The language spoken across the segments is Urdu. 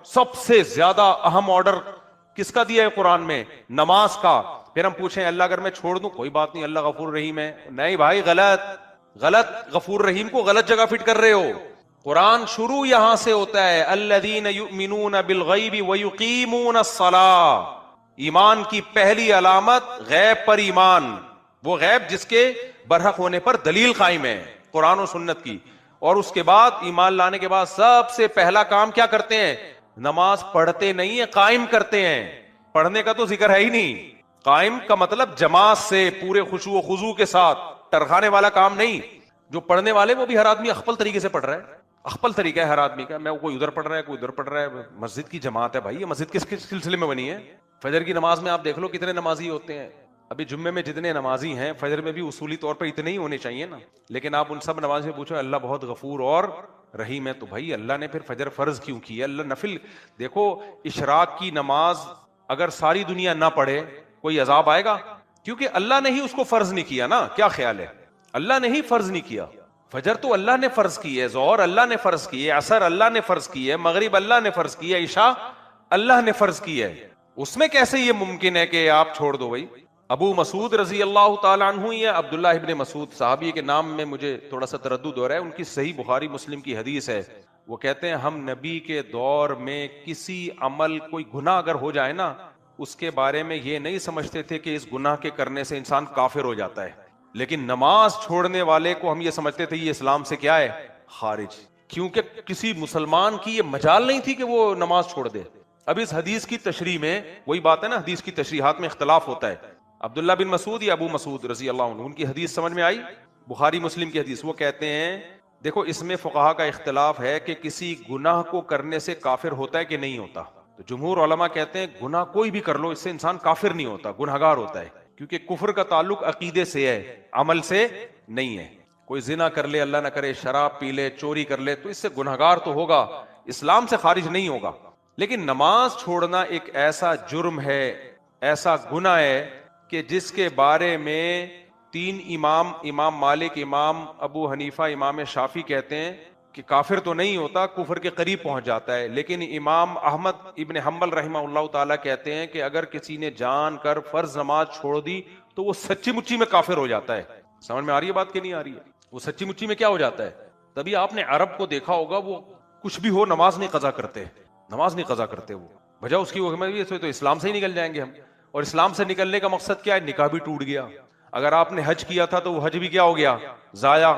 سب سے زیادہ اہم آرڈر کس کا دیا ہے قرآن میں؟ نماز کا۔ پھر ہم پوچھیں اللہ اگر میں چھوڑ دوں کوئی بات نہیں، اللہ غفور رحیم ہے، نہیں بھائی غلط غفور رحیم کو غلط جگہ فٹ کر رہے ہو۔ قرآن شروع یہاں سے ہوتا ہے، الذین یؤمنون بالغیب ویقیمون الصلاۃ، ایمان کی پہلی علامت غیب پر ایمان، وہ غیب جس کے برحق ہونے پر دلیل قائم ہے قرآن و سنت کی۔ اور اس کے بعد ایمان لانے کے بعد سب سے پہلا کام کیا کرتے ہیں؟ نماز پڑھتے نہیں ہیں، قائم کرتے ہیں۔ پڑھنے کا تو ذکر ہے ہی نہیں، قائم کا مطلب جماعت سے پورے خشوع و خضوع کے ساتھ، ٹرکھانے والا کام نہیں۔ جو پڑھنے والے وہ بھی ہر آدمی اخپل طریقے سے پڑھ رہا ہے، اخپل طریقہ ہے ہر آدمی کا، میں کوئی ادھر پڑھ رہا ہے کوئی ادھر پڑھ رہا ہے۔ مسجد کی جماعت ہے بھائی، یہ مسجد کس سلسلے میں بنی ہے؟ فجر کی نماز میں آپ دیکھ لو کتنے نمازی ہوتے ہیں، ابھی جمعے میں جتنے نمازی ہیں فجر میں بھی اصولی طور پر اتنے ہی ہونے چاہیے نا، لیکن آپ ان سب نماز سے پوچھو اللہ بہت غفور اور رحیم ہے، تو بھائی اللہ نے پھر فجر فرض کیوں کی ہے؟ اللہ نفل دیکھو، اشراق کی نماز اگر ساری دنیا نہ پڑھے کوئی عذاب آئے گا؟ کیونکہ اللہ نے ہی اس کو فرض نہیں کیا نا، کیا خیال ہے؟ اللہ نے ہی فرض نہیں کیا۔ فجر تو اللہ نے فرض کی ہے، ظہر اللہ نے فرض کی ہے، عصر اللہ نے فرض کی ہے، مغرب اللہ نے فرض کی ہے، عشاء اللہ نے فرض کی ہے، اس میں کیسے یہ ممکن ہے کہ آپ چھوڑ دو؟ بھائی ابو مسعود رضی اللہ تعالیٰ عنہ یا عبداللہ ابن مسعود، صحابی کے نام میں مجھے تھوڑا سا تردد ہو رہا ہے، ان کی صحیح بخاری مسلم کی حدیث ہے، وہ کہتے ہیں ہم نبی کے دور میں کسی عمل کوئی گناہ اگر ہو جائے نا، اس کے بارے میں یہ نہیں سمجھتے تھے کہ اس گناہ کے کرنے سے انسان کافر ہو جاتا ہے، لیکن نماز چھوڑنے والے کو ہم یہ سمجھتے تھے یہ اسلام سے کیا ہے؟ خارج، کیونکہ کسی مسلمان کی یہ مجال نہیں تھی کہ وہ نماز چھوڑ دے۔ اب اس حدیث کی تشریح میں وہی بات ہے نا، حدیث کی تشریحات میں اختلاف ہوتا ہے، عبداللہ بن مسعود یا ابو مسعود رضی اللہ عنہ، ان کی حدیث سمجھ میں آئی؟ بخاری مسلم کی حدیث، وہ کہتے ہیں دیکھو اس میں فقہا کا اختلاف ہے کہ کسی گناہ کو کرنے سے کافر ہوتا ہے کہ نہیں ہوتا، تو جمہور علماء کہتے ہیں گناہ کوئی بھی کر لو اس سے انسان کافر نہیں ہوتا، گنہگار ہوتا ہے، کیونکہ کفر کا تعلق عقیدے سے ہے، عمل سے نہیں ہے۔ کوئی زنا کر لے، اللہ نہ کرے، شراب پی لے، چوری کر لے، تو اس سے گنہگار تو ہوگا، اسلام سے خارج نہیں ہوگا، لیکن نماز چھوڑنا ایک ایسا جرم ہے، ایسا گناہ ہے کہ جس کے بارے میں تین امام مالک، امام ابو حنیفہ، امام شافعی کہتے ہیں کہ کافر تو نہیں ہوتا، کفر کے قریب پہنچ جاتا ہے، لیکن امام احمد ابن حنبل رحمہ اللہ تعالیٰ کہتے ہیں کہ اگر کسی نے جان کر فرض نماز چھوڑ دی تو وہ سچی مچی میں کافر ہو جاتا ہے۔ سمجھ میں آ رہی ہے بات کہ نہیں آ رہی ہے؟ وہ سچی مچی میں کیا ہو جاتا ہے؟ تبھی آپ نے عرب کو دیکھا ہوگا، وہ کچھ بھی ہو نماز نہیں قضا کرتے، نماز نہیں قضا کرتے، وہ وجہ اس کی تو اسلام سے ہی نکل جائیں گے ہم، اور اسلام سے نکلنے کا مقصد کیا ہے؟ نکاح بھی ٹوٹ گیا، اگر آپ نے حج کیا تھا تو وہ حج بھی کیا ہو گیا؟ ضائع،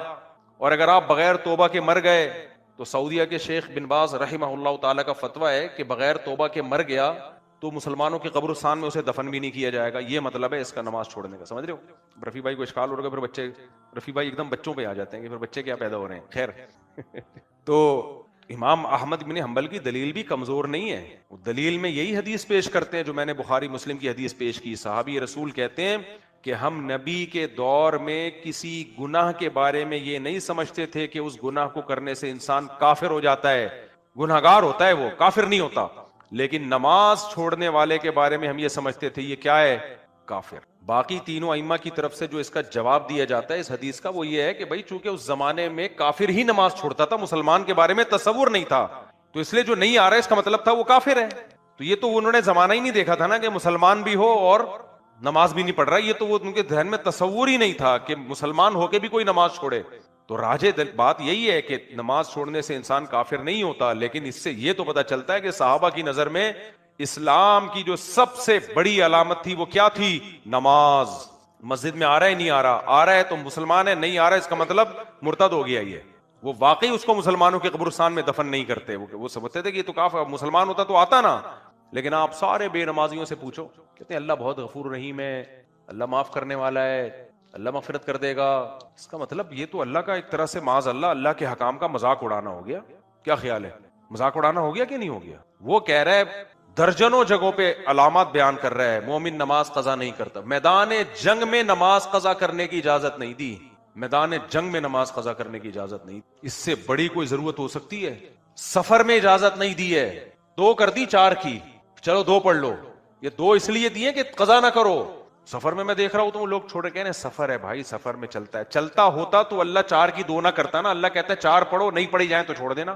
اور اگر آپ بغیر توبہ کے مر گئے تو سعودیہ کے شیخ بن باز رحمہ اللہ تعالیٰ کا فتویٰ ہے کہ بغیر توبہ کے مر گیا تو مسلمانوں کے قبرستان میں اسے دفن بھی نہیں کیا جائے گا، یہ مطلب ہے اس کا نماز چھوڑنے کا، سمجھ رہے ہو؟ رفیع بھائی کو اشکال ہو رہا ہے، پھر بچے رفیع بھائی ایک دم بچوں پہ آ جاتے ہیں کہ پھر بچے کیا پیدا ہو رہے ہیں، خیر تو امام احمد بن حنبل کی دلیل بھی کمزور نہیں ہے، وہ دلیل میں یہی حدیث پیش کرتے ہیں جو میں نے بخاری مسلم کی حدیث پیش کی، صحابی رسول کہتے ہیں کہ ہم نبی کے دور میں کسی گناہ کے بارے میں یہ نہیں سمجھتے تھے کہ اس گناہ کو کرنے سے انسان کافر ہو جاتا ہے، گنہگار ہوتا ہے، وہ کافر نہیں ہوتا، لیکن نماز چھوڑنے والے کے بارے میں ہم یہ سمجھتے تھے یہ کیا ہے؟ کافر۔ باقی تینوں ائمہ کی طرف سے جو اس کا جواب دیا جاتا ہے اس حدیث کا وہ یہ ہے کہ بھائی چونکہ اس زمانے میں کافر ہی نماز چھوڑتا تھا، مسلمان کے بارے میں تصور نہیں تھا، تو اس لیے جو نہیں آ رہا ہے اس کا مطلب تھا وہ کافر ہے، تو یہ تو انہوں نے زمانہ ہی نہیں دیکھا تھا نا کہ مسلمان بھی ہو اور نماز بھی نہیں پڑھ رہا، یہ تو وہ ان کے ذہن میں تصور ہی نہیں تھا کہ مسلمان ہو کے بھی کوئی نماز چھوڑے، تو راجح بات یہی ہے کہ نماز چھوڑنے سے انسان کافر نہیں ہوتا، لیکن اس سے یہ تو پتہ چلتا ہے کہ صحابہ کی نظر میں اسلام کی جو سب سے بڑی علامت تھی وہ کیا تھی؟ نماز۔ مسجد میں آ رہا ہے نہیں آ رہا ہے تو مسلمان ہے، نہیں آ رہا ہے اس کا مطلب مرتد ہو گیا، یہ وہ واقعی اس کو مسلمانوں کے قبرستان میں دفن نہیں کرتے، وہ سمجھتے تھے کہ یہ تو کافر، مسلمان ہوتا تو آتا نا، لیکن آپ سارے بے نمازیوں سے پوچھو کہتے ہیں اللہ بہت غفور رحیم ہے، اللہ معاف کرنے والا ہے، اللہ مغفرت کر دے گا، اس کا مطلب یہ تو اللہ کا ایک طرح سے معاذ اللہ کے حکام کا مذاق اڑانا ہو گیا، کیا خیال ہے؟ مذاق اڑانا ہو گیا کہ نہیں ہو گیا؟ وہ کہہ رہا ہے درجنوں جگہوں پہ علامات بیان کر رہا ہے مومن نماز قضا نہیں کرتا، میدان جنگ میں نماز قضا کرنے کی اجازت نہیں دی، میدان جنگ میں نماز قضا کرنے کی اجازت نہیں، اس سے بڑی کوئی ضرورت ہو سکتی ہے؟ سفر میں اجازت نہیں دی ہے، 2 کر دی 4 کی، چلو 2 پڑھ لو، یہ 2 اس لیے دیے کہ قضا نہ کرو، سفر میں دیکھ رہا ہوں تو لوگ چھوڑے کہنے سفر ہے بھائی، سفر میں چلتا ہے، چلتا ہوتا تو اللہ 4 کی 2 نہ کرتا نا، اللہ کہتا ہے 4 پڑھو، نہیں پڑھی جائیں تو چھوڑ دینا،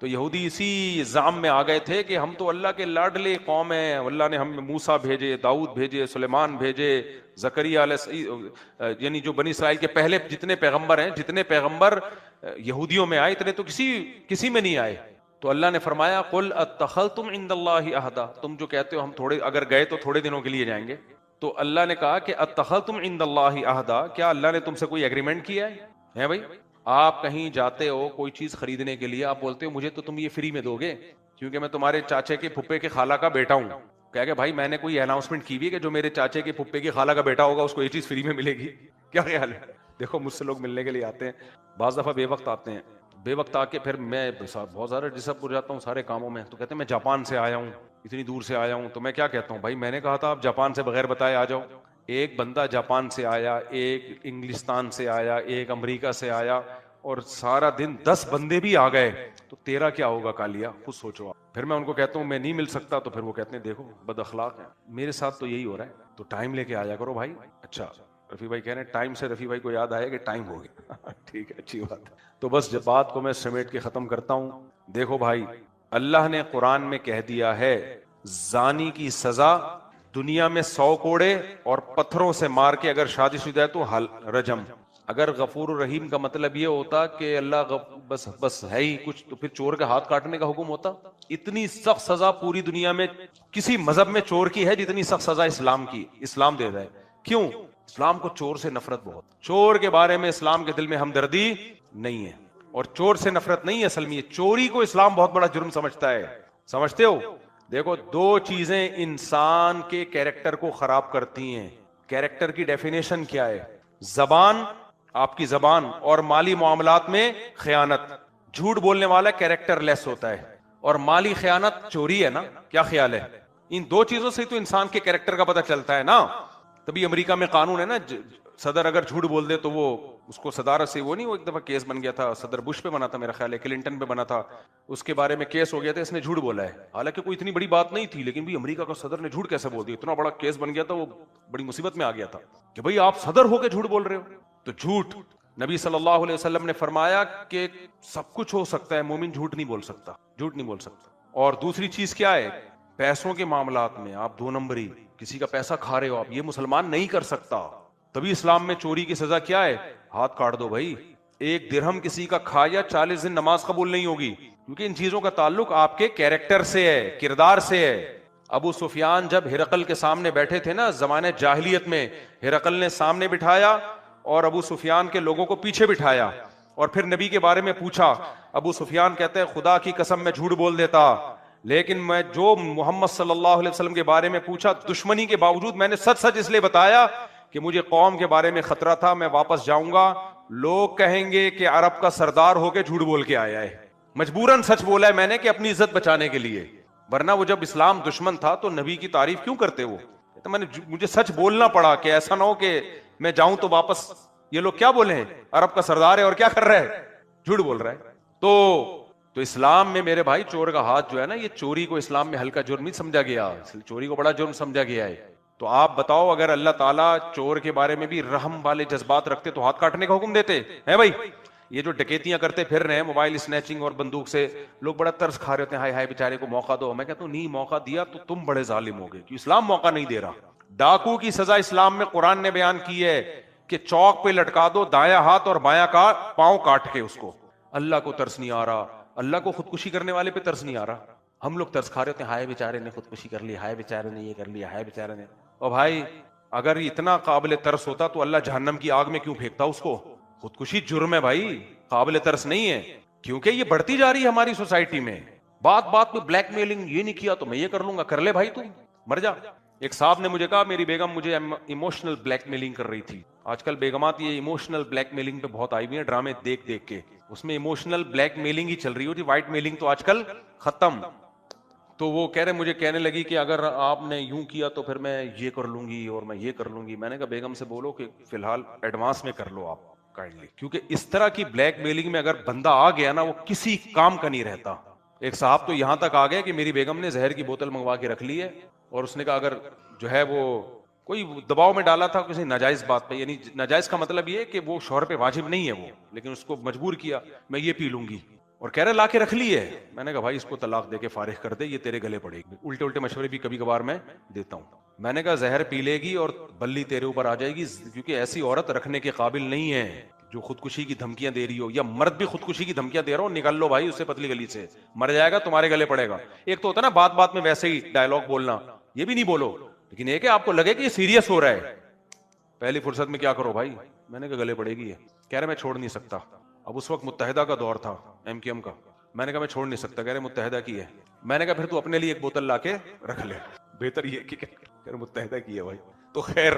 تو یہودی اسی زام میں آ گئے تھے کہ ہم تو اللہ کے لاڈلے قوم ہیں، اللہ نے ہم موسیٰ بھیجے، داؤد بھیجے، سلیمان بھیجے، زکریا علیہ، یعنی جو بنی اسرائیل کے پہلے جتنے پیغمبر ہیں، جتنے پیغمبر یہودیوں میں آئے اتنے تو کسی میں نہیں آئے. تو اللہ نے فرمایا قل اتخذتم عند اللہ عہدا، تم جو کہتے ہو ہم تھوڑے اگر گئے تو تھوڑے دنوں کے لیے جائیں گے. تو اللہ نے کہا کہ اتخذتم عند اللہ عہدا، کیا اللہ نے تم سے کوئی ایگریمنٹ کیا ہے بھائی؟ آپ کہیں جاتے ہو کوئی چیز خریدنے کے لیے، آپ بولتے ہو مجھے تو تم یہ فری میں دو گے کیونکہ میں تمہارے چاچے کے پھپھے کے خالہ کا بیٹا ہوں. کہا کہ بھائی میں نے کوئی اناؤنسمنٹ کی ہوئی ہے کہ جو میرے چاچے کے پھپھے کی خالہ کا بیٹا ہوگا اس کو یہ چیز فری میں ملے گی؟ کیا خیال ہے؟ دیکھو مجھ سے لوگ ملنے کے لیے آتے ہیں، بعض دفعہ بے وقت آتے ہیں، بے وقت آ کے پھر میں بہت زیادہ ڈسٹرب ہو جاتا ہوں سارے کاموں میں. تو کہتے ہیں میں جاپان سے آیا ہوں، اتنی دور سے آیا ہوں. تو میں کیا کہتا ہوں، بھائی میں نے کہا تھا آپ جاپان سے بغیر بتائے آ جاؤ. ایک بندہ جاپان سے آیا، ایک انگلستان سے آیا، ایک امریکہ سے آیا، اور سارا دن 10 بندے بھی آ گئے تو تیرا کیا ہوگا کالیا؟ خود سوچو آپ. پھر میں ان کو کہتا ہوں میں نہیں مل سکتا، تو پھر وہ کہتے ہیں دیکھو بد اخلاق ہے. میرے ساتھ تو یہی ہو رہا ہے، تو ٹائم لے کے آیا کرو بھائی. اچھا رفیع بھائی کہہ رہے ہیں ٹائم سے، رفیع بھائی کو یاد آیا کہ ٹائم ہو گیا. ٹھیک ہے، اچھی بات ہے. تو بس جب بات کو میں سمیٹ کے ختم کرتا ہوں. دیکھو بھائی، اللہ نے قرآن میں کہہ دیا ہے زانی کی سزا دنیا میں 100 کوڑے اور پتھروں سے مار کے اگر شادی شدہ ہے تو رجم. اگر غفور الرحیم کا مطلب یہ ہوتا کہ اللہ بس ہے ہی کچھ، تو پھر چور کا ہاتھ کاٹنے کا حکم ہوتا. اتنی سخت سزا پوری دنیا میں کسی مذہب میں چور کی ہے جتنی سخت سزا اسلام کی. اسلام دے رہا ہے. کیوں؟ اسلام کو چور سے نفرت بہت. چور کے بارے میں اسلام کے دل میں ہمدردی نہیں ہے، اور چور سے نفرت نہیں ہے. اصل میں چوری کو اسلام بہت بڑا جرم سمجھتا ہے. سمجھتے ہو؟ دیکھو 2 چیزیں انسان کے کیریکٹر کو خراب کرتی ہیں. کیریکٹر کی ڈیفینیشن کیا ہے؟ زبان، آپ کی زبان، اور مالی معاملات میں خیانت. جھوٹ بولنے والا کیریکٹر لیس ہوتا ہے، اور مالی خیانت چوری ہے نا. کیا خیال ہے؟ ان 2 چیزوں سے تو انسان کے کیریکٹر کا پتہ چلتا ہے نا. تبھی امریکہ میں قانون ہے نا، صدر اگر جھوٹ بول دے تو وہ اس کو صدارت سے، وہ نہیں، وہ ایک دفعہ کیس بن گیا تھا، صدر بش پہ بنا تھا میرا خیال ہے، کلنٹن پہ بنا تھا، اس کے بارے میں کیس ہو گیا تھا، اس نے جھوٹ بولا ہے. حالانکہ کوئی اتنی بڑی بات نہیں تھی، لیکن بھی امریکہ کا صدر نے جھوٹ کیسے بول دیا، اتنا بڑا کیس بن گیا تھا، وہ بڑی مصیبت میں آ گیا تھا کہ بھئی آپ صدر ہو کے جھوٹ بول رہے ہو. تو جھوٹ، نبی صلی اللہ علیہ وسلم نے فرمایا کہ سب کچھ ہو سکتا ہے، مومن جھوٹ نہیں بول سکتا، جھوٹ نہیں بول سکتا. اور دوسری چیز کیا ہے؟ پیسوں کے معاملات میں آپ 2 نمبری، کسی کا پیسہ کھا رہے ہو آپ، یہ مسلمان نہیں کر سکتا. تبھی اسلام میں چوری کی سزا کیا ہے؟ ہاتھ کاٹ دو بھائی. 1 درہم کسی کا کھایا 40 دن نماز قبول نہیں ہوگی، کیونکہ ان چیزوں کا تعلق آپ کے کیریکٹر سے ہے، کردار سے ہے. ابو سفیان جب ہرقل کے سامنے بیٹھے تھے نا زمانہ جاہلیت میں، ہرقل نے سامنے بٹھایا اور ابو سفیان کے لوگوں کو پیچھے بٹھایا، اور پھر نبی کے بارے میں پوچھا. ابو سفیان کہتے ہیں خدا کی قسم میں جھوٹ بول دیتا، لیکن میں جو محمد صلی اللہ علیہ وسلم کے بارے میں پوچھا دشمنی کے باوجود میں نے سچ اس لیے بتایا کہ مجھے قوم کے بارے میں خطرہ تھا، میں واپس جاؤں گا لوگ کہیں گے کہ عرب کا سردار ہو کے جھوٹ بول کے آیا ہے. مجبوراً سچ بولا ہے میں نے کہ اپنی عزت بچانے کے لیے، ورنہ وہ جب اسلام دشمن تھا تو نبی کی تعریف کیوں کرتے؟ وہ میں نے مجھے سچ بولنا پڑا کہ ایسا نہ ہو کہ میں جاؤں تو واپس یہ لوگ کیا بولے ہیں عرب کا سردار ہے اور کیا کر رہا ہے؟ جھوٹ بول رہا ہے. تو اسلام میں میرے بھائی چور کا ہاتھ جو ہے نا، یہ چوری کو اسلام میں ہلکا جرم نہیں سمجھا گیا، چوری کو بڑا جرم سمجھا گیا ہے. تو آپ بتاؤ اگر اللہ تعالیٰ چور کے بارے میں بھی رحم والے جذبات رکھتے تو ہاتھ کاٹنے کا حکم دیتے ہیں بھائی؟ یہ جو ڈکیتیاں کرتے پھر رہے ہیں موبائل اسنیچنگ اور بندوق سے، لوگ بڑا ترس کھا رہے ہوتے ہیں، ہائے ہائے بیچارے کو موقع دو. میں کہتا ہوں نہیں، موقع دیا تو تم بڑے ظالم ہو گئے، کہ اسلام موقع نہیں دے رہا. ڈاکو کی سزا اسلام میں قرآن نے بیان کی ہے کہ چوک پہ لٹکا دو، دایاں ہاتھ اور بایاں کا پاؤں کاٹ کے اس کو. اللہ کو ترس نہیں آ رہا، اللہ کو خودکشی کرنے والے پہ ترس نہیں آ رہا. ہم لوگ ترس کھا رہے ہوتے ہیں، ہائے بیچارے نے خودکشی کر لی، ہائے بیچارے نے یہ کر لیا، ہائے بیچارے نے. اور بھائی اگر اتنا قابل ترس ہوتا تو اللہ جہنم کی آگ میں کیوں پھینکتا اس کو؟ خودکشی جرم ہے بھائی، قابل ترس نہیں ہے. کیونکہ یہ بڑھتی جا رہی ہے ہماری سوسائٹی میں، بات پہ بلیک میلنگ، یہ نہیں کیا تو میں یہ کر لوں گا، کر لے بھائی تو مر جا. ایک صاحب نے مجھے کہا میری بیگم مجھے ایموشنل بلیک میلنگ کر رہی تھی. آج کل بیگمات یہ ایموشنل بلیک میلنگ پہ بہت آئی ہوئی ہیں، ڈرامے دیکھ کے اس میں ایموشنل بلیک میلنگ ہی چل رہی ہوتی، وائٹ میلنگ تو آج کل ختم. تو وہ کہہ رہے مجھے کہنے لگی کہ اگر آپ نے یوں کیا تو پھر میں یہ کر لوں گی اور میں یہ کر لوں گی. میں نے کہا بیگم سے بولو کہ فی الحال ایڈوانس میں کر لو آپ کائنڈلی، کیونکہ اس طرح کی بلیک میلنگ میں اگر بندہ آ گیا نا وہ کسی کام کا نہیں رہتا. ایک صاحب تو یہاں تک آ گئے کہ میری بیگم نے زہر کی بوتل منگوا کے رکھ لی ہے، اور اس نے کہا اگر جو ہے وہ کوئی دباؤ میں ڈالا تھا کسی ناجائز بات پہ، یعنی ناجائز کا مطلب یہ کہ وہ شوہر پہ واجب نہیں ہے وہ، لیکن اس کو مجبور کیا میں یہ پی لوں گی. اور کہہ رہے لا کے رکھ لی ہے. میں نے کہا بھائی اس کو طلاق دے کے فارغ کر دے, یہ تیرے گلے پڑے گی. الٹے الٹے مشورے بھی کبھی کبھار میں دیتا ہوں. میں نے کہا زہر پی لے گی اور بلی تیرے اوپر آ جائے گی, کیونکہ ایسی عورت رکھنے کے قابل نہیں ہے جو خودکشی کی دھمکیاں دے رہی ہو, یا مرد بھی خودکشی کی دھمکیاں دے رہا ہو, نکال لو بھائی اس سے پتلی گلی سے, مر جائے گا تمہارے گلے پڑے گا. ایک تو ہوتا ہے نا بات بات میں ویسے ہی ڈائلاگ بولنا, یہ بھی نہیں بولو, لیکن ایک ہے آپ کو لگے کہ یہ سیریس ہو رہا ہے, پہلی فرصت میں کیا کرو بھائی. میں نے کہا گلے پڑے گی ہے. کہہ رہے میں چھوڑ نہیں سکتا. اب اس وقت متحدہ کا دور تھا, MQM کا. میں نے کہا میں چھوڑ نہیں سکتا. کہہ رہے متحدہ کی ہے. میں نے کہا پھر تو اپنے لیے ایک بوتل لا کے رکھ لے, بہتر یہ کہ متحدہ کی ہے بھائی. تو خیر,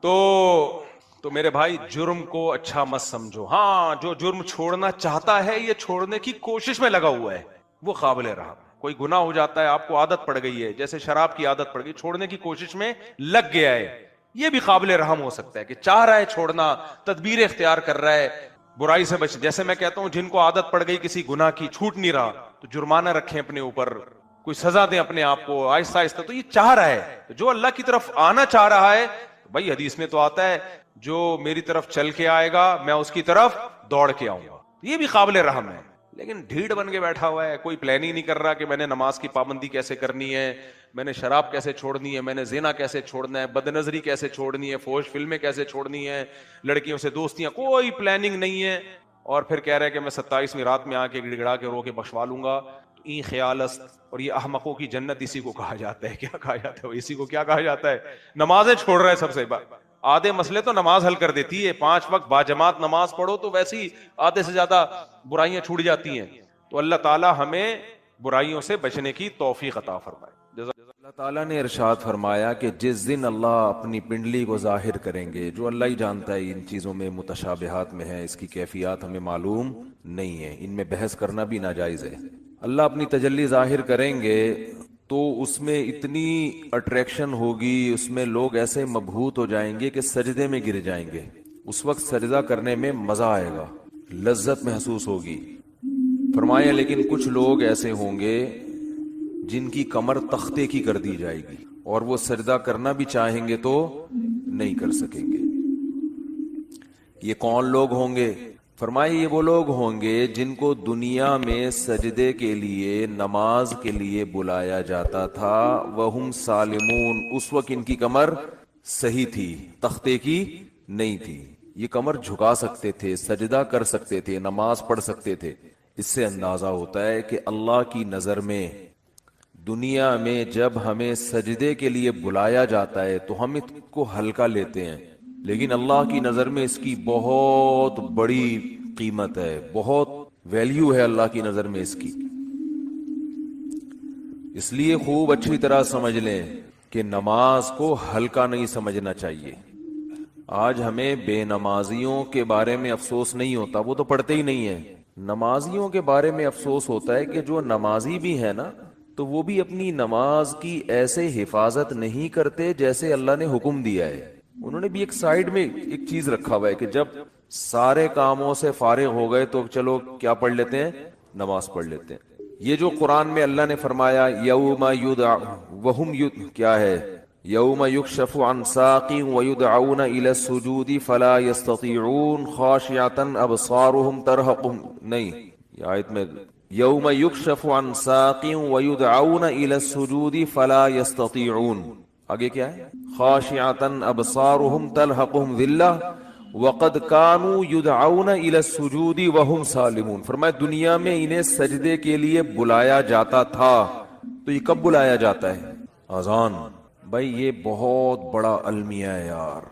تو میرے بھائی جرم کو اچھا مت سمجھو. ہاں جو جرم چھوڑنا چاہتا ہے, یہ چھوڑنے کی کوشش میں لگا ہوا ہے, وہ قابل رحم. کوئی گناہ ہو جاتا ہے, آپ کو عادت پڑ گئی ہے, جیسے شراب کی عادت پڑ گئی, چھوڑنے کی کوشش میں لگ گیا ہے, یہ بھی قابل رحم ہو سکتا ہے کہ چاہ رہا ہے چھوڑنا, تدبیر اختیار کر رہا ہے برائی سے بچ. جیسے میں کہتا ہوں جن کو عادت پڑ گئی کسی گناہ کی, چھوٹ نہیں رہا, تو جرمانہ رکھیں اپنے اوپر, کوئی سزا دیں اپنے آپ کو آہستہ آہستہ. تو یہ چاہ رہا ہے, جو اللہ کی طرف آنا چاہ رہا ہے, بھائی حدیث میں تو آتا ہے جو میری طرف چل کے آئے گا میں اس کی طرف دوڑ کے آؤں گا, یہ بھی قابل رحم ہے. لیکن ڈھیڑ بن کے بیٹھا ہوا ہے, کوئی پلان ہی نہیں کر رہا کہ میں نے نماز کی پابندی کیسے کرنی ہے, میں نے شراب کیسے چھوڑنی ہے, میں نے زنا کیسے چھوڑنا ہے, بد نظری کیسے چھوڑنی ہے, فحش فلمیں کیسے چھوڑنی ہے, لڑکیوں سے دوستیاں, کوئی پلاننگ نہیں ہے. اور پھر کہہ رہے کہ میں 27ویں رات میں آ کے گڑ گڑا کے رو کے بخشوا لوں گا. این خیال است, اور یہ احمقوں کی جنت اسی کو کہا جاتا ہے. کیا کہا جاتا ہے, اسی کو کیا کہا جاتا ہے, نمازیں چھوڑ رہا ہے. سب سے آدھے مسئلے تو نماز حل کر دیتی ہے, 5 وقت باجماعت نماز پڑھو تو ویسے ہی آدھے سے زیادہ برائیاں چھوٹ جاتی ہیں. تو اللہ تعالی ہمیں برائیوں سے بچنے کی توفیق عطا فرمائے. اللہ تعالیٰ نے ارشاد فرمایا کہ جس دن اللہ اپنی پنڈلی کو ظاہر کریں گے, جو اللہ ہی جانتا ہے ان چیزوں میں متشابہات میں ہے, اس کی کیفیات ہمیں معلوم نہیں ہے, ان میں بحث کرنا بھی ناجائز ہے. اللہ اپنی تجلی ظاہر کریں گے تو اس میں اتنی اٹریکشن ہوگی, اس میں لوگ ایسے مبہوت ہو جائیں گے کہ سجدے میں گر جائیں گے. اس وقت سجدہ کرنے میں مزہ آئے گا, لذت محسوس ہوگی. فرمایا لیکن کچھ لوگ ایسے ہوں گے جن کی کمر تختے کی کر دی جائے گی, اور وہ سجدہ کرنا بھی چاہیں گے تو نہیں کر سکیں گے. یہ کون لوگ ہوں گے؟ فرمایا یہ وہ لوگ ہوں گے جن کو دنیا میں سجدے کے لیے, نماز کے لیے بلایا جاتا تھا, وہم سالمون, اس وقت ان کی کمر صحیح تھی, تختے کی نہیں تھی. یہ کمر جھکا سکتے تھے, سجدہ کر سکتے تھے, نماز پڑھ سکتے تھے. اس سے اندازہ ہوتا ہے کہ اللہ کی نظر میں دنیا میں جب ہمیں سجدے کے لیے بلایا جاتا ہے تو ہم اس کو ہلکا لیتے ہیں, لیکن اللہ کی نظر میں اس کی بہت بڑی قیمت ہے, بہت ویلیو ہے اللہ کی نظر میں اس کی. اس لیے خوب اچھی طرح سمجھ لیں کہ نماز کو ہلکا نہیں سمجھنا چاہیے. آج ہمیں بے نمازیوں کے بارے میں افسوس نہیں ہوتا, وہ تو پڑھتے ہی نہیں ہیں. نمازیوں کے بارے میں افسوس ہوتا ہے کہ جو نمازی بھی ہے نا, تو وہ بھی اپنی نماز کی ایسے حفاظت نہیں کرتے جیسے اللہ نے حکم دیا ہے. انہوں نے بھی ایک سائیڈ میں ایک چیز رکھا ہوا ہے کہ جب سارے کاموں سے فارغ ہو گئے تو چلو کیا پڑھ لیتے ہیں, نماز پڑھ لیتے ہیں. یہ جو قرآن میں اللہ نے فرمایا یوم یدع وہم کیا ہے, یوم یکشف عن ساق ویدعون الی السجود فلا یستطیعون خاشعۃ ابصارهم ترہقهم, نہیں, یہ آیت میں یوم یکشف عن ساق ویدعون الی السجود فلا یستطیعون, آگے کیا ہے, خاشعۃ ابصارهم ترہقهم ذلہ وقد كانوا يدعون الى السجود وهم سالمون. فرمایا دنیا میں انہیں سجدے کے لیے بلایا جاتا تھا. تو یہ کب بلایا جاتا ہے؟ اذان. بھائی یہ بہت بڑا المیہ ہے یار.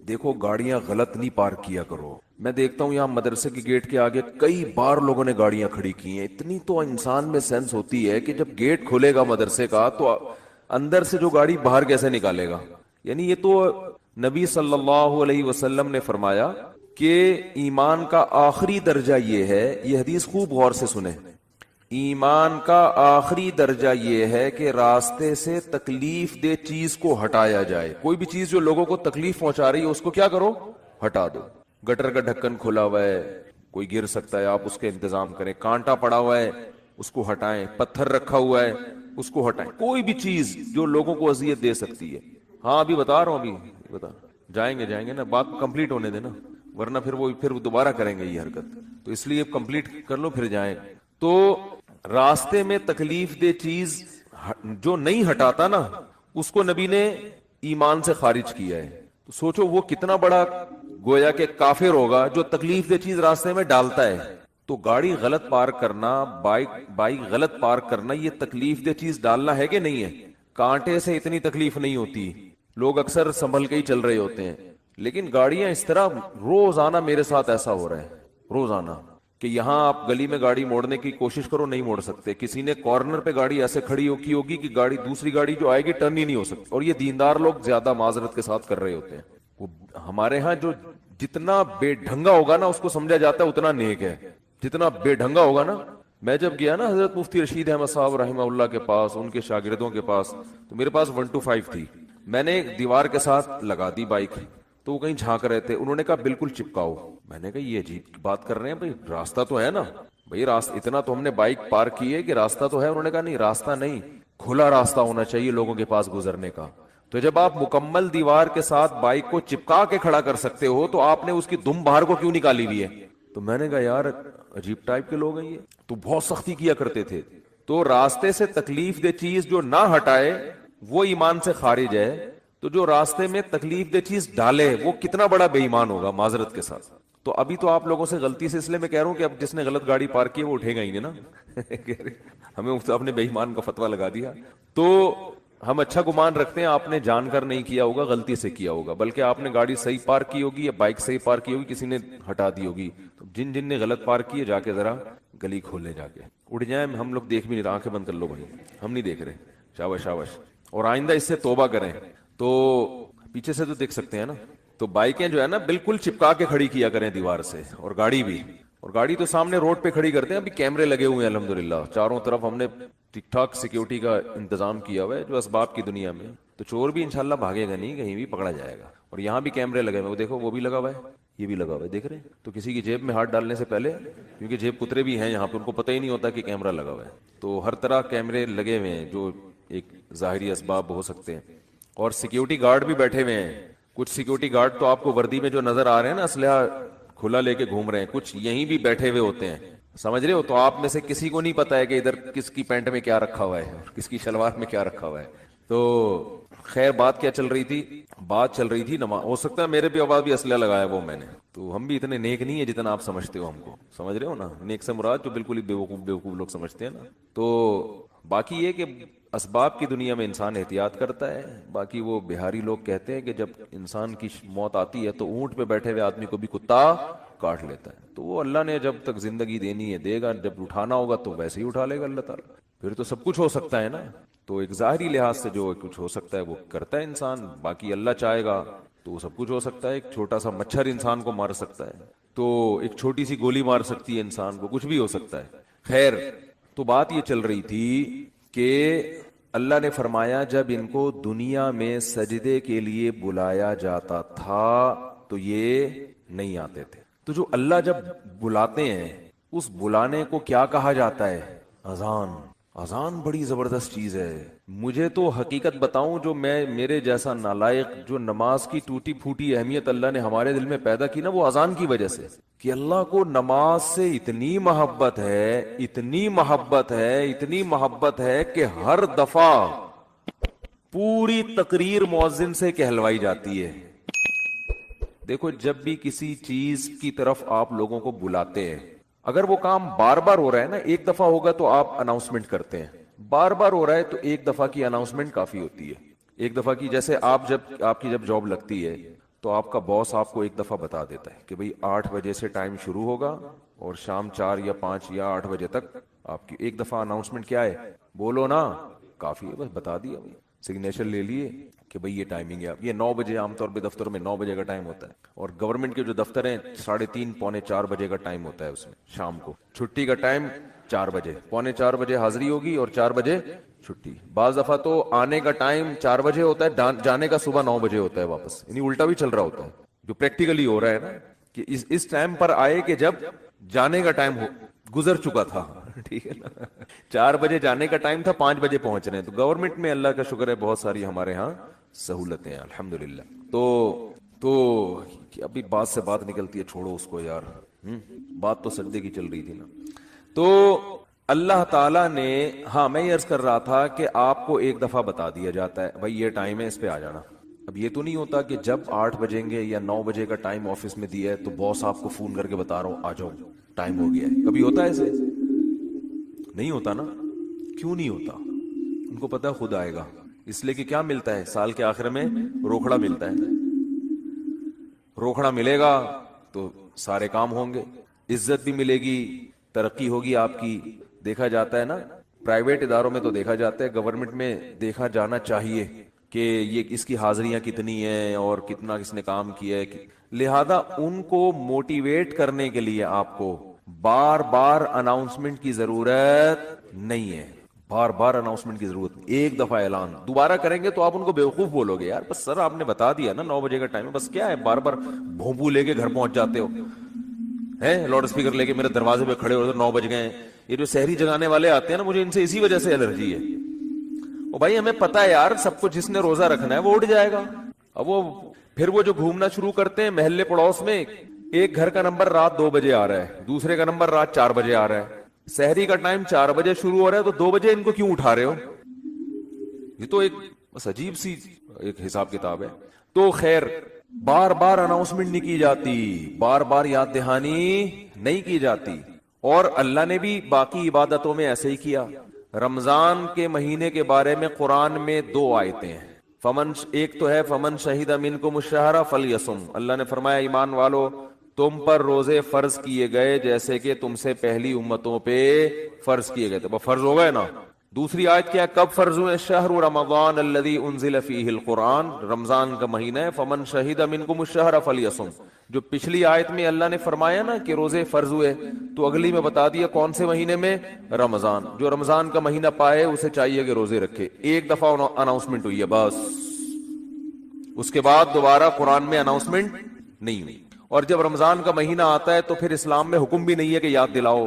دیکھو گاڑیاں غلط نہیں پارک کیا کرو. میں دیکھتا ہوں یہاں مدرسے کے گیٹ کے آگے کئی بار لوگوں نے گاڑیاں کھڑی کی ہیں. اتنی تو انسان میں سینس ہوتی ہے کہ جب گیٹ کھلے گا مدرسے کا تو اندر سے جو گاڑی باہر کیسے نکالے گا. یعنی یہ تو نبی صلی اللہ علیہ وسلم نے فرمایا کہ ایمان کا آخری درجہ یہ ہے, یہ حدیث خوب غور سے سنیں, ایمان کا آخری درجہ یہ ہے کہ راستے سے تکلیف دہ چیز کو ہٹایا جائے. کوئی بھی چیز جو لوگوں کو تکلیف پہنچا رہی ہے اس کو کیا کرو, ہٹا دو. گٹر کا ڈھکن کھلا ہوا ہے, کوئی گر سکتا ہے, آپ اس کے انتظام کریں. کانٹا پڑا ہوا ہے اس کو ہٹائیں, پتھر رکھا ہوا ہے اس کو ہٹائیں. کوئی بھی چیز جو لوگوں کو اذیت دے سکتی ہے. ہاں ابھی بتا رہا ہوں, ابھی بتا جائیں گے نا, بات کمپلیٹ ہونے دینا, ورنہ پھر وہ دوبارہ کریں گے یہ حرکت. تو اس لیے کمپلیٹ کر لو پھر جائیں. تو راستے میں تکلیف دہ چیز جو نہیں ہٹاتا نا اس کو نبی نے ایمان سے خارج کیا ہے. تو سوچو وہ کتنا بڑا گویا کہ کافر ہوگا جو تکلیف دہ چیز راستے میں ڈالتا ہے. تو گاڑی غلط پارک کرنا، بائک غلط پارک کرنا، یہ تکلیف دہ چیز ڈالنا ہے کہ نہیں ہے؟ کانٹے سے اتنی تکلیف نہیں ہوتی، لوگ اکثر سنبھل کے ہی چل رہے ہوتے ہیں، لیکن گاڑیاں اس طرح روزانہ میرے ساتھ ایسا ہو رہا ہے روزانہ کہ یہاں آپ گلی میں گاڑی موڑنے کی کوشش کرو نہیں موڑ سکتے. کسی نے کارنر پہ گاڑی ایسے کھڑی کی ہوگی کہ گاڑی دوسری گاڑی جو آئے گی ٹرن ہی نہیں ہو سکتی. اور یہ دیندار لوگ زیادہ معذرت کے ساتھ کر رہے ہوتے ہیں. وہ ہمارے ہاں جو جتنا بے ڈھنگا ہوگا نا اس کو سمجھا جاتا ہے اتنا نیک ہے. جتنا بے ڈھنگا ہوگا نا، میں جب گیا نا حضرت مفتی رشید احمد صاحب رحمہ اللہ کے پاس، ان کے شاگردوں کے پاس، تو میرے پاس 125 تھی. میں نے ایک دیوار کے ساتھ لگا دی بائک، تو وہ کہیں جھانک رہے تھے. انہوں نے کہا بالکل چپکاؤ. میں نے کہا یہ عجیب بات کر رہے ہیں بھائی، راستہ تو ہے نا بھائی، راستہ اتنا تو ہم نے بائک پارک کی ہے کہ راستہ تو ہے. انہوں نے کہا نہیں راستہ نہیں، کھلا راستہ ہونا چاہیے لوگوں کے پاس گزرنے کا. تو جب آپ مکمل دیوار کے ساتھ بائک کو چپکا کے کھڑا کر سکتے ہو تو آپ نے اس کی دم باہر کو کیوں نکالی ہوئی ہے؟ تو میں نے کہا یار عجیب ٹائپ کے لوگ ہیں یہ. تو بہت سختی کیا کرتے تھے. تو راستے سے تکلیف دہ چیز جو نہ ہٹائے وہ ایمان سے خارج ہے. تو جو راستے میں تکلیف دہ چیز ڈالے وہ کتنا بڑا بے ایمان ہوگا معذرت کے ساتھ. تو ابھی تو آپ لوگوں سے غلطی سے اس لیے میں کہہ رہا ہوں کہ اب جس نے غلط گاڑی پارک کی وہ اٹھے گا ہی نہیں نا. ہمیں اپنے بے ایمان کا فتویٰ لگا دیا. تو ہم اچھا گمان رکھتے ہیں آپ نے جان کر نہیں کیا ہوگا، غلطی سے کیا ہوگا، بلکہ آپ نے گاڑی صحیح پارک کی ہوگی یا بائک صحیح پارک کی ہوگی، کسی نے ہٹا دی ہوگی. تو جن نے غلط پارک کی ہے جا کے ذرا گلی کھولنے جا کے اڑ جائیں. ہم لوگ دیکھ بھی نہیں رہے، آنکھیں بند کر لو بھائی، ہم نہیں دیکھ رہے. شاباش شاباش. اور آئندہ اس سے توبہ کریں. تو پیچھے سے تو دیکھ سکتے ہیں نا. تو بائکیں جو ہے نا بالکل چپکا کے کھڑی کیا کریں دیوار سے، اور گاڑی بھی. اور گاڑی تو سامنے روڈ پہ کھڑی کرتے ہیں. ابھی کیمرے لگے ہوئے ہیں الحمدللہ چاروں طرف، ہم نے ٹھیک ٹھاک سیکیورٹی کا انتظام کیا ہوا ہے جو اسباب کی دنیا میں. تو چور بھی انشاءاللہ بھاگے گا نہیں، کہیں بھی پکڑا جائے گا. اور یہاں بھی کیمرے لگے ہوئے، وہ دیکھو وہ بھی لگا ہوا ہے، یہ بھی لگا ہوا ہے، دیکھ رہے ہیں. تو کسی کی جیب میں ہاتھ ڈالنے سے پہلے، کیونکہ جیب کترے بھی ہیں یہاں پہ، ان کو پتہ ہی نہیں ہوتا کہ کیمرہ لگا ہوا ہے. تو ہر طرح کیمرے لگے ہوئے ہیں جو ایک ظاہری اسباب ہو سکتے ہیں. اور سیکیورٹی گارڈ بھی بیٹھے ہوئے ہیں. کچھ سیکیورٹی گارڈ تو آپ کو وردی میں جو نظر آ رہے ہیں نا اسلحہ کھلا لے کے گھوم رہے ہیں، کچھ یہیں بھی بیٹھے ہوئے ہوتے ہیں، سمجھ رہے ہو. تو آپ میں سے کسی کو نہیں پتا ہے کہ ادھر کس کی پینٹ میں کیا رکھا ہوا ہے اور کس کی شلوار میں کیا رکھا ہوا ہے. تو خیر بات کیا چل رہی تھی؟ بات چل رہی تھی نماز. ہو سکتا ہے میرے بھی آواز بھی اسلحہ لگایا وہ میں نے. تو ہم بھی اتنے نیک نہیں ہے جتنا آپ سمجھتے ہو ہم کو، سمجھ رہے ہو نا. نیک سے مراد جو بالکل ہی بیوقوف لوگ سمجھتے ہیں نا. تو باقی یہ کہ اسباب کی دنیا میں انسان احتیاط کرتا ہے. باقی وہ بہاری لوگ کہتے ہیں کہ جب انسان کی موت آتی ہے تو اونٹ پہ بیٹھے ہوئے آدمی کو بھی کتا کاٹ لیتا ہے. تو وہ اللہ نے جب تک زندگی دینی ہے دے گا، جب اٹھانا ہوگا تو ویسے ہی اٹھا لے گا اللہ تعالیٰ. پھر تو سب کچھ ہو سکتا ہے نا. تو ایک ظاہری لحاظ سے جو کچھ ہو سکتا ہے وہ کرتا ہے انسان. باقی اللہ چاہے گا تو وہ سب کچھ ہو سکتا ہے. ایک چھوٹا سا مچھر انسان کو مار سکتا ہے، تو ایک چھوٹی سی گولی مار سکتی ہے انسان کو، کچھ بھی ہو سکتا ہے. خیر تو بات یہ چل رہی تھی کہ اللہ نے فرمایا جب ان کو دنیا میں سجدے کے لیے بلایا جاتا تھا تو یہ نہیں آتے تھے. تو جو اللہ جب بلاتے ہیں اس بلانے کو کیا کہا جاتا ہے؟ اذان. اذان بڑی زبردست چیز ہے. مجھے تو حقیقت بتاؤں، جو میرے جیسا نالائق جو نماز کی ٹوٹی پھوٹی اہمیت اللہ نے ہمارے دل میں پیدا کی نا، وہ اذان کی وجہ سے. کہ اللہ کو نماز سے اتنی محبت ہے، اتنی محبت ہے، اتنی محبت ہے کہ ہر دفعہ پوری تقریر مؤذن سے کہلوائی جاتی ہے. دیکھو جب بھی کسی چیز کی طرف آپ لوگوں کو بلاتے ہیں، اگر وہ کام بار بار ہو رہا ہے نا، ایک دفعہ ہوگا تو آپ اناؤنسمنٹ کرتے ہیں. بار بار ہو رہا ہے تو ایک دفعہ کی اناؤنسمنٹ کافی ہوتی ہے. ایک دفعہ کی، جیسے آپ کی جب جاب لگتی ہے تو آپ کا باس آپ کو ایک دفعہ بتا دیتا ہے کہ بھئی 8 بجے سے ٹائم شروع ہوگا اور شام 4 یا 5 یا 8 بجے تک آپ کی. ایک دفعہ اناؤنسمنٹ کیا ہے؟ بولو نا، کافی ہے، بس بتا دیا، سگنیچر لے لیے کہ بھئی یہ ٹائمنگ ہے. یہ 9 بجے عام طور پہ دفتروں میں 9 بجے کا ٹائم ہوتا ہے، اور گورنمنٹ کے جو دفتر ہیں 3:30 پونے 4 بجے کا ٹائم ہوتا ہے. اس میں شام کو چھٹی کا ٹائم 4 بجے، پونے 4 بجے حاضری ہوگی اور 4 بجے چھٹی. بعض دفعہ تو آنے کا ٹائم 4 بجے ہوتا ہے، جانے کا صبح 9 بجے ہوتا ہے واپس. یعنی الٹا بھی چل رہا ہوتا ہے، جو پریکٹیکلی ہو رہا ہے نا کہ اس ٹائم پر آئے کہ جب جانے کا ٹائم گزر چکا تھا. ٹھیک ہے نا، 4 بجے جانے کا ٹائم تھا، 5 بجے پہنچ رہے ہیں. تو گورنمنٹ میں اللہ کا شکر ہے بہت ساری ہمارے ہاں سہولتیں ہیں الحمدللہ. تو ابھی بات سے بات نکلتی ہے، چھوڑو اس کو یار. بات تو سجدے کی چل رہی تھی نا. تو اللہ تعالیٰ نے, ہاں میں یہ عرض کر رہا تھا کہ آپ کو ایک دفعہ بتا دیا جاتا ہے بھائی یہ ٹائم ہے, اس پہ آ جانا. اب یہ تو نہیں ہوتا کہ جب 8 بجیں گے یا 9 بجے کا ٹائم آفس میں دیا ہے تو باس آپ کو فون کر کے بتا رہا ہوں آ جاؤ ٹائم ہو گیا ہے. کبھی ہوتا ہے ایسے؟ نہیں ہوتا نا. کیوں نہیں ہوتا؟ ان کو پتا خود آئے گا. اس لیے کہ کیا ملتا ہے سال کے آخر میں؟ روکھڑا ملتا ہے. روکھڑا ملے گا تو سارے کام ہوں گے, عزت بھی ملے گی, ترقی ہوگی آپ کی. دیکھا جاتا ہے نا پرائیویٹ اداروں میں تو دیکھا جاتا ہے, گورنمنٹ میں دیکھا جانا چاہیے کہ یہ اس کی حاضریاں کتنی ہیں اور کتنا کس نے کام کیا ہے. لہذا ان کو موٹیویٹ کرنے کے لیے آپ کو بار بار اناؤنسمنٹ کی ضرورت نہیں ہے. بار بار اناؤنسمنٹ کی ضرورت نہیں. ایک دفعہ اعلان دوبارہ کریں گے تو آپ ان کو بیوقوف بولو گے, یار بس سر آپ نے بتا دیا نا 9 بجے کا ٹائم ہے, بس کیا ہے بار بار بھونپو لے کے گھر پہنچ جاتے ہو ہیں, لاؤڈ اسپیکر لے کے میرے دروازے پہ کھڑے ہو 9 بج گئے ہیں. یہ جو شہری جگانے والے آتے ہیں نا, مجھے ان سے اسی وجہ سے الرجی ہے. او بھائی ہمیں پتا ہے یار سب کچھ جس نے روزہ رکھنا ہے وہ اٹھ جائے گا. اب وہ پھر وہ جو گھومنا شروع کرتے ہیں محلے پڑوس میں, ایک گھر کا نمبر رات 2 بجے آ رہا ہے, دوسرے کا نمبر رات 4 بجے آ رہا ہے. سحری کا ٹائم 4 بجے شروع ہو رہا ہے تو 2 بجے ان کو کیوں اٹھا رہے ہو؟ یہ تو ایک بس عجیب سی ایک حساب کتاب ہے. تو خیر بار بار اناؤنسمنٹ نہیں کی جاتی, بار بار یاد دہانی نہیں کی جاتی. اور اللہ نے بھی باقی عبادتوں میں ایسے ہی کیا. رمضان کے مہینے کے بارے میں قرآن میں 2 آیتیں ہیں. ایک تو ہے فمن شہید منکم الشہر فلیصم. اللہ نے فرمایا ایمان والو تم پر روزے فرض کیے گئے جیسے کہ تم سے پہلی امتوں پہ فرض کیے گئے تھے. وہ فرض ہو گئے نا. دوسری آیت کیا ہے؟ کب فرض ہوئے؟ شہر رمضان الذی انزل فیہ القرآن, رمضان کا مہینہ ہے. فمن شہید منکم الشہر فلیصم. جو پچھلی آیت میں اللہ نے فرمایا نا کہ روزے فرض ہوئے, تو اگلی میں بتا دیا کون سے مہینے میں؟ رمضان. جو رمضان کا مہینہ پائے اسے چاہیے کہ روزے رکھے. ایک دفعہ اناؤنسمنٹ ہوئی ہے بس, اس کے بعد دوبارہ قرآن میں اناؤنسمنٹ نہیں ہوئی. اور جب رمضان کا مہینہ آتا ہے تو پھر اسلام میں حکم بھی نہیں ہے کہ یاد دلاؤ.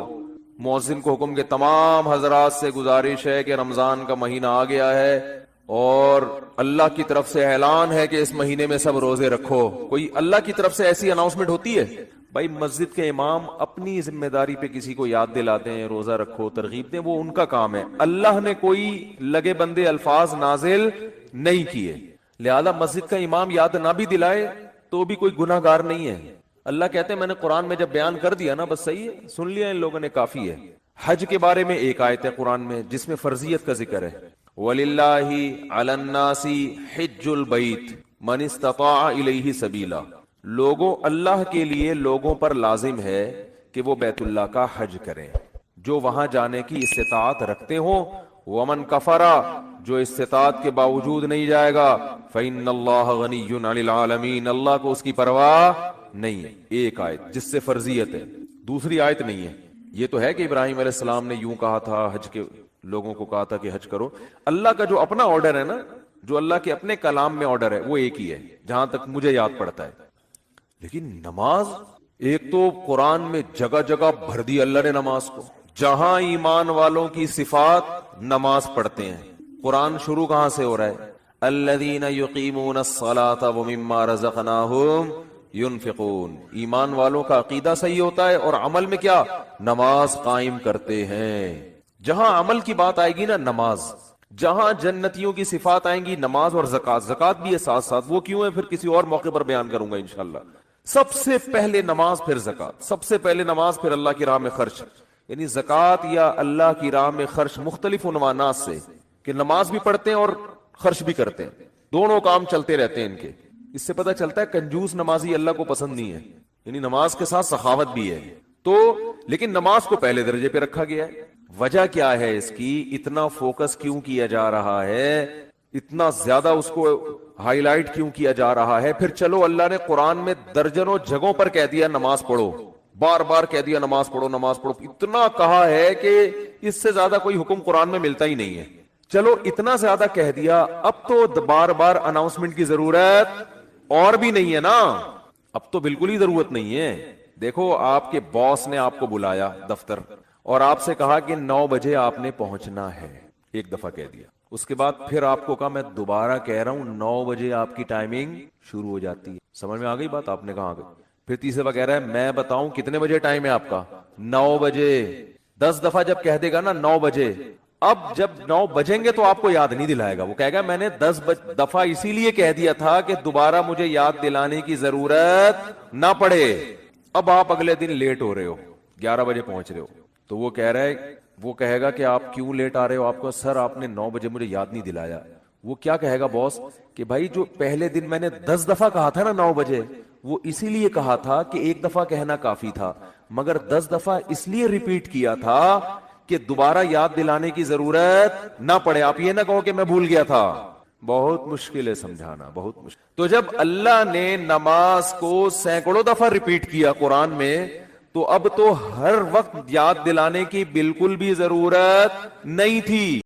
مؤذن کو حکم کے تمام حضرات سے گزارش ہے کہ رمضان کا مہینہ آ گیا ہے اور اللہ کی طرف سے اعلان ہے کہ اس مہینے میں سب روزے رکھو. کوئی اللہ کی طرف سے ایسی اناؤنسمنٹ ہوتی ہے؟ بھائی مسجد کے امام اپنی ذمہ داری پہ کسی کو یاد دلاتے ہیں روزہ رکھو, ترغیب دیں, وہ ان کا کام ہے. اللہ نے کوئی لگے بندے الفاظ نازل نہیں کیے. لہذا مسجد کا امام یاد نہ بھی دلائے تو بھی کوئی گناہ گار نہیں ہے. اللہ کہتے ہیں میں نے قرآن میں جب بیان کر دیا نا بس صحیح ہے, سن لیا ان لوگوں نے, کافی ہے. حج کے بارے میں ایک آیت ہے قرآن میں جس میں فرضیت کا ذکر ہے. وَلِلَّهِ عَلَى النَّاسِ حِجُّ الْبَيْتِ مَنِ اسْتَطَاعَ إِلَيْهِ سَبِيلًا. لوگوں, اللہ کے لیے لوگوں پر لازم ہے کہ وہ بیت اللہ کا حج کریں جو وہاں جانے کی استطاعت رکھتے ہوں. وَمَنْ كَفَرَ, جو استطاعت کے باوجود نہیں جائے گا, فَإِنَّ اللَّهَ غَنِيٌّ عَنِ الْعَالَمِينَ, اللہ کو اس کی پرواہ نہیں ہے. ایک آیت جس سے فرضیت ہے, دوسری آیت نہیں ہے. یہ تو ہے کہ ابراہیم علیہ السلام نے یوں کہا تھا, حج کے لوگوں کو کہا تھا کہ حج کرو. اللہ کا جو اپنا آرڈر ہے نا, جو اللہ کے اپنے کلام میں آرڈر ہے وہ ایک ہی ہے جہاں تک مجھے یاد پڑتا ہے. لیکن نماز, ایک تو قرآن میں جگہ جگہ بھر دی اللہ نے نماز کو. جہاں ایمان والوں کی صفات نماز پڑھتے ہیں. قرآن شروع کہاں سے ہو رہا ہے؟ الذین یقیمون الصلاۃ ومما رزقناہم ينفقون. ایمان والوں کا عقیدہ صحیح ہوتا ہے اور عمل میں کیا؟ نماز قائم کرتے ہیں. جہاں عمل کی بات آئے گی نا نماز, جہاں جنتیوں کی صفات آئیں گی نماز اور زکات. زکات بھی ہے ساتھ ساتھ, وہ کیوں ہے پھر کسی اور موقع پر بیان کروں گا انشاءاللہ. سب سے پہلے نماز پھر زکات, سب سے پہلے نماز پھر اللہ کی راہ میں خرچ. یعنی زکات یا اللہ کی راہ میں خرچ مختلف عنوانات سے, کہ نماز بھی پڑھتے ہیں اور خرچ بھی کرتے ہیں, دونوں کام چلتے رہتے ہیں ان کے. اس سے پتہ چلتا ہے کنجوس نمازی اللہ کو پسند نہیں ہے. یعنی نماز کے ساتھ سخاوت بھی ہے. تو لیکن نماز کو پہلے درجے پہ رکھا گیا ہے. وجہ کیا ہے اس کی؟ اتنا فوکس کیوں کیا جا رہا ہے, اتنا زیادہ اس کو ہائی لائٹ کیوں کیا جا رہا ہے؟ پھر چلو اللہ نے قرآن میں درجنوں جگہوں پر کہہ دیا نماز پڑھو, بار بار کہہ دیا نماز پڑھو نماز پڑھو, اتنا کہا ہے کہ اس سے زیادہ کوئی حکم قرآن میں ملتا ہی نہیں ہے. چلو اتنا زیادہ کہہ دیا, اب تو بار بار اناؤنسمنٹ کی ضرورت اور بھی نہیں ہے نا. اب تو بالکل ہی ضرورت نہیں ہے. دیکھو آپ کے باس نے آپ کو بلایا دفتر اور آپ سے کہا کہ 9 بجے آپ نے پہنچنا ہے, ایک دفعہ کہہ دیا. اس کے بعد پھر آپ کو کہا میں دوبارہ کہہ رہا ہوں 9 بجے آپ کی ٹائمنگ شروع ہو جاتی ہے. سمجھ میں آ گئی بات؟ آپ نے کہا پھر تیسرے دفعہ کہہ رہا ہے میں بتاؤں کتنے بجے ٹائم ہے آپ کا؟ 9 بجے. 10 دفعہ جب کہہ دے گا نا 9 بجے, اب جب 9 بجیں گے تو آپ کو یاد نہیں دلائے گا. وہ کہے گا میں نے 10 دفعہ اسی لیے کہہ دیا تھا کہ دوبارہ مجھے یاد دلانے کی ضرورت نہ پڑے. اب آپ اگلے دن لیٹ ہو رہے ہو, 11 بجے پہنچ رہے ہو, تو وہ کہہ رہا ہے, وہ کہے گا کہ آپ کیوں لیٹ آ رہے ہو؟ آپ کو سر آپ نے 9 بجے مجھے یاد نہیں دلایا. وہ کیا کہے گا باس کہ بھائی جو پہلے دن میں نے 10 دفعہ کہا تھا نا 9 بجے, وہ اسی لیے کہا تھا کہ ایک دفعہ کہنا کافی تھا, مگر 10 دفعہ اس لیے ریپیٹ کیا تھا کہ دوبارہ یاد دلانے کی ضرورت نہ پڑے. آپ یہ نہ کہو کہ میں بھول گیا تھا. بہت مشکل ہے سمجھانا, بہت مشکل. تو جب اللہ نے نماز کو سینکڑوں دفعہ ریپیٹ کیا قرآن میں, تو اب تو ہر وقت یاد دلانے کی بالکل بھی ضرورت نہیں تھی.